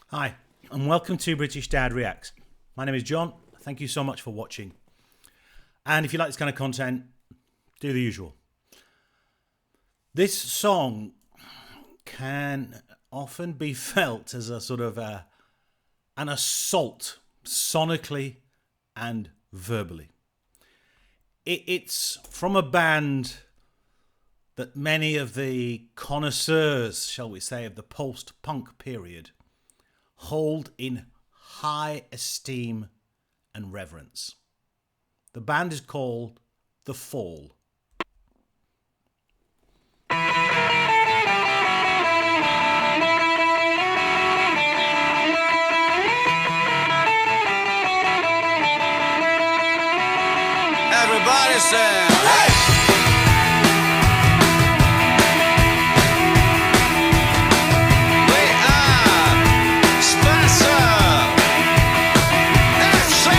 Hi, and welcome to British Dad Reacts. My name is John. Thank you so much for watching. And if you like this kind of content, do the usual. This song can often be felt as a sort of an assault, sonically and verbally. It's from a band that many of the connoisseurs, shall we say, of the post-punk period hold in high esteem and reverence. The band is called The Fall. Everybody say, hey! We are Sparta F.C.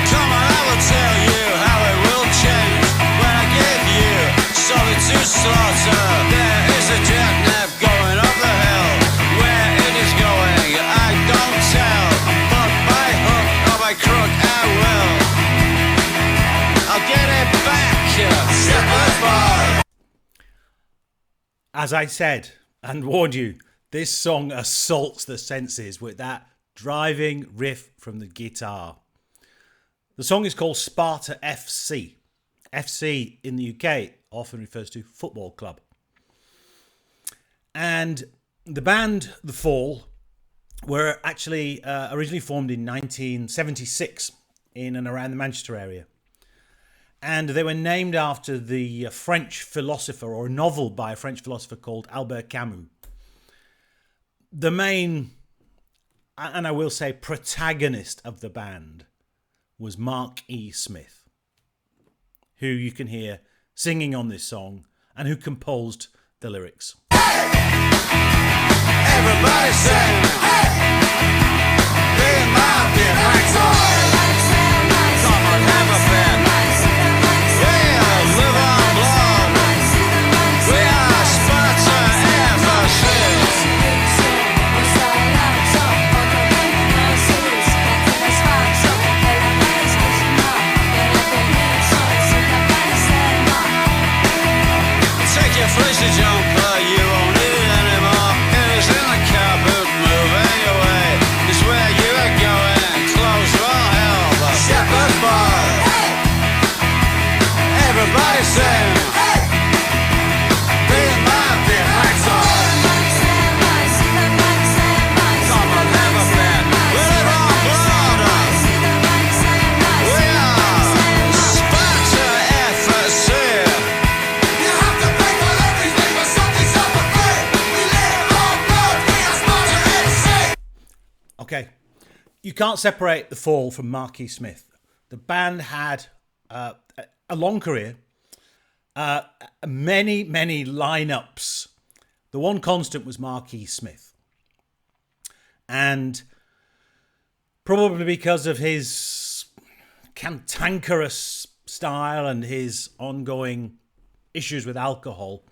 Come on, I will tell you how it will change when I give you something to slaughter. There is a jackknife going up the hill. Where it is going, I don't tell. But by hook or by crook, I will. I'll get it back, step. As I said and warned you, this song assaults the senses with that driving riff from the guitar. The song is called Sparta F.C. FC in the UK often refers to football club. And the band The Fall were actually originally formed in 1976 in and around the Manchester area. And they were named after the French philosopher, or a novel by a French philosopher called Albert Camus. The main, and I will say protagonist of the band, was Mark E. Smith, who you can hear singing on this song and who composed the lyrics. Everybody say, hey! Be my director. Come on, have a bed. We live on blood. We are Sparta F.C. Take your fleecy jumper, you won't need it anymore. It is in the car boot, moving away. It's where you are going, close all hell, but step apart. Everybody say, hey! Be my director. Come on, have a bed. We live on blood. We are Sparta F.C. You have to pay for everything, but something's up for free. We live on blood. We are Sparta F.C. Okay, you can't separate The Fall from Mark E. Smith. The band had a long career, many lineups. The one constant was Mark E. Smith. And probably because of his cantankerous style and his ongoing issues with alcohol,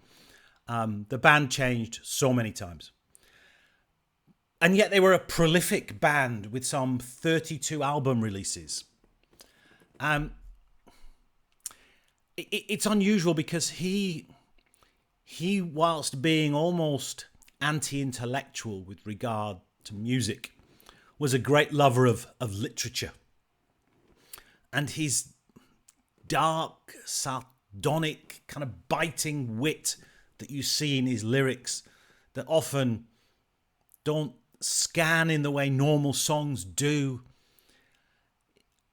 the band changed so many times. And yet they were a prolific band with some 32 album releases. It's unusual because he, whilst being almost anti-intellectual with regard to music, was a great lover of literature. And his dark, sardonic, kind of biting wit that you see in his lyrics that often don't scan in the way normal songs do.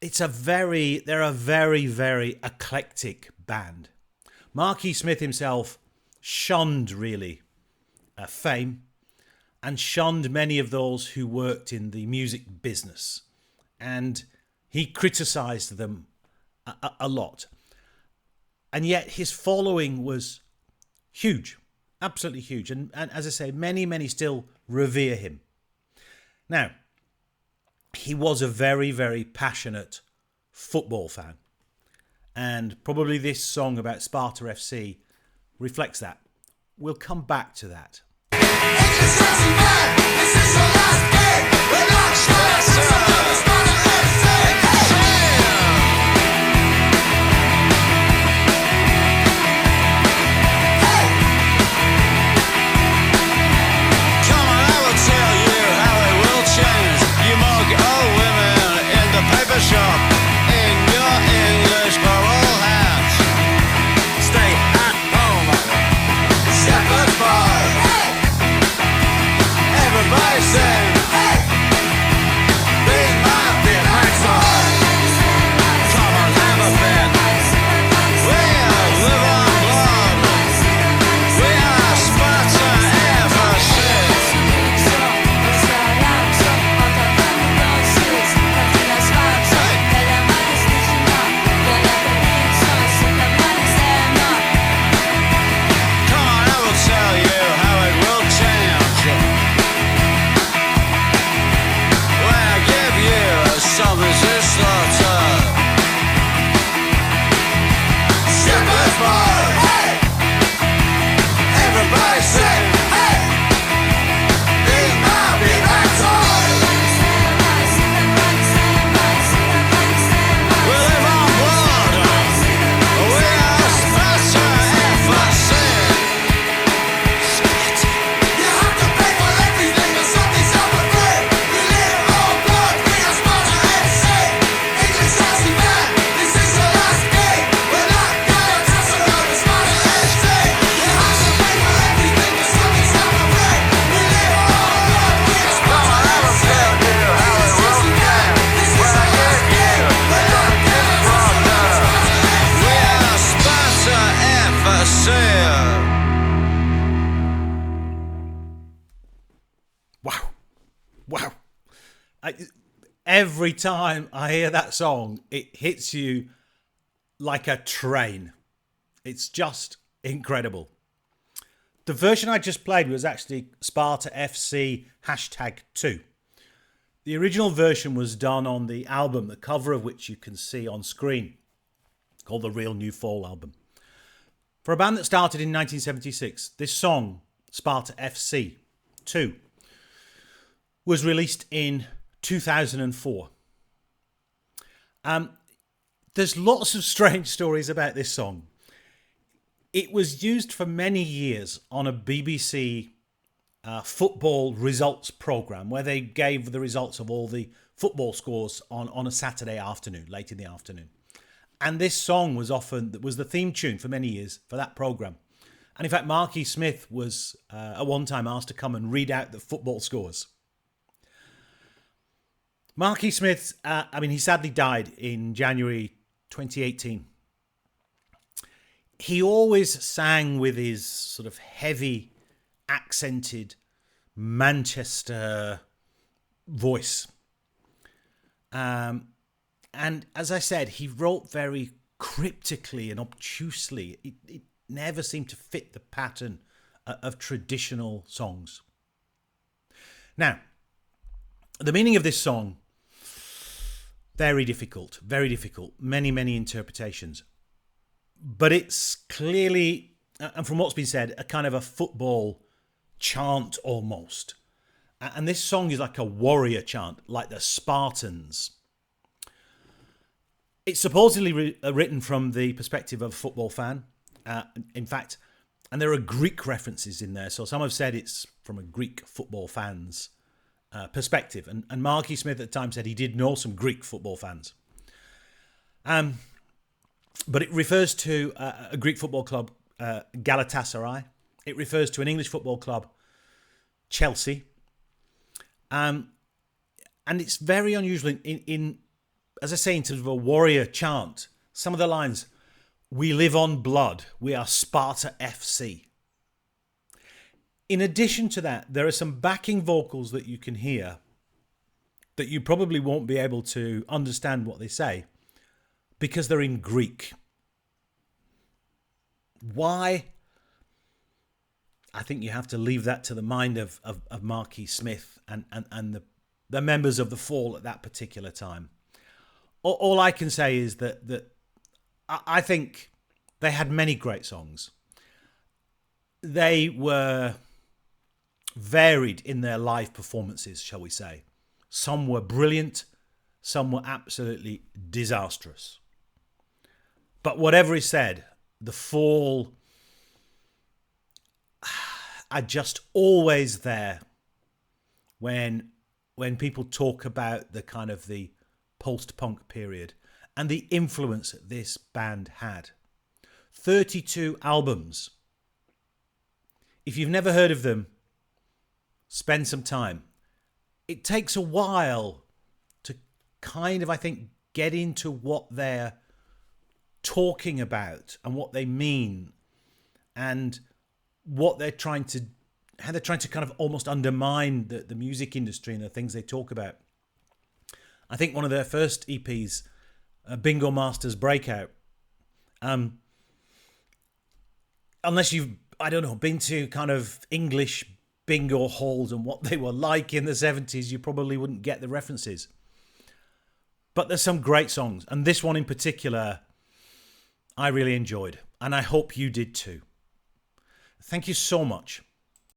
They're a very eclectic band. Mark E. Smith himself shunned really fame and shunned many of those who worked in the music business. And he criticised them a lot. And yet his following was huge, absolutely huge. And as I say, many still revere him. Now, he was a very passionate football fan. And probably this song about Sparta FC reflects that. We'll come back to that. everybody sing. Be my bit, hands on. Come on, have a bit. We are live on blood. We are Sparta F.C. Come on, I will tell you how it will change when I give you something to slaughter. Shepherd's boy, hey! Everybody sing, hey! Be my big toy. We live on blood. We are Sparta F.C. You have to pay for everything, but something's not for free. We live on blood. We are Sparta F.C. English Aussie man, this is the last game. We're not gonna toss around the Sparta F.C. You have to pay for everything, but something's not for free. We live on blood. We are Sparta F.C. English Aussie man, this is the last game. We're not gonna toss around the Sparta F.C. We are Sparta F.C. Wow. Wow. Every time I hear that song, it hits you like a train. It's just incredible. The version I just played was actually Sparta FC #2. The original version was done on the album, the cover of which you can see on screen, called the Real New Fall album. For a band that started in 1976, this song, Sparta FC 2, was released in 2004. There's lots of strange stories about this song. It was used for many years on a BBC football results programme where they gave the results of all the football scores on a Saturday afternoon, late in the afternoon. And this song was the theme tune for many years for that programme. And in fact, Marky Smith was at one time asked to come and read out the football scores. Marky Smith, he sadly died in January 2018. He always sang with his sort of heavy, accented Manchester voice. And as I said, he wrote very cryptically and obtusely. It never seemed to fit the pattern of traditional songs. Now, the meaning of this song, very difficult, many interpretations. But it's clearly, and from what's been said, a kind of a football chant almost. And this song is like a warrior chant, like the Spartans. It's supposedly written from the perspective of a football fan. In fact, and there are Greek references in there. So some have said it's from a Greek football fan's perspective. And Marky Smith at the time said he did know some Greek football fans. But it refers to a Greek football club, Galatasaray. It refers to an English football club, Chelsea. And it's very unusual in, as I say, in terms of a warrior chant. Some of the lines, we live on blood, we are Sparta FC. In addition to that, there are some backing vocals that you can hear that you probably won't be able to understand what they say because they're in Greek. Why? I think you have to leave that to the mind of Marky Smith and the members of the Fall at that particular time. All I can say is that I think they had many great songs. They were varied in their live performances, shall we say. Some were brilliant, some were absolutely disastrous. But whatever is said, the Fall are just always there when people talk about the kind of the post-punk period and the influence that this band had. 32 albums. If you've never heard of them, spend some time. it takes a while to kind of, I think, get into what they're talking about and what they mean and what they're trying to, how they're trying to kind of almost undermine the music industry and the things they talk about. I think one of their first EPs, Bingo Masters Breakout, unless you've, I don't know, been to kind of English bingo halls and what they were like in the 70s, you probably wouldn't get the references. But there's some great songs, and this one in particular, I really enjoyed, and I hope you did too. Thank you so much